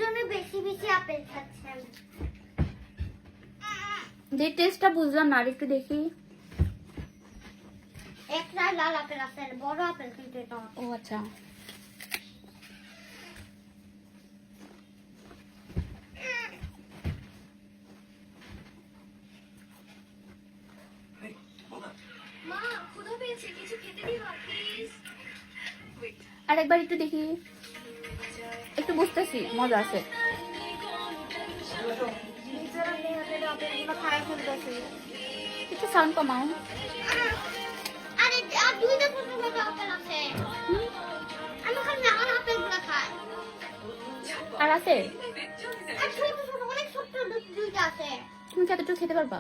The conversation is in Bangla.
জন্য বেশি বেশি আপেল খাচ্ছি আমি। যে টেস্টটা বুঝলাম না, আর একটু দেখি। একটা লাল আপেল আছে, বড় আপেল কিন্তু এটা। ও আচ্ছা, মা ক্ষুধা পেয়েছে, কিছু খেতে দিবা প্লিজ। আরেকবার একটু দেখি, একটু বুঝতেছি, মজা আছে। একটু সাউন্ড কমাও। আরে আর দুইটা ছোট ছোট আপেল আছে। আমি খালি লাল আপেলগুলো খাই। আর আছে? আর ছোট ছোট অনেক ছোট দুইটা আছে। তুমি কি এতটুকু খেতে পারবা?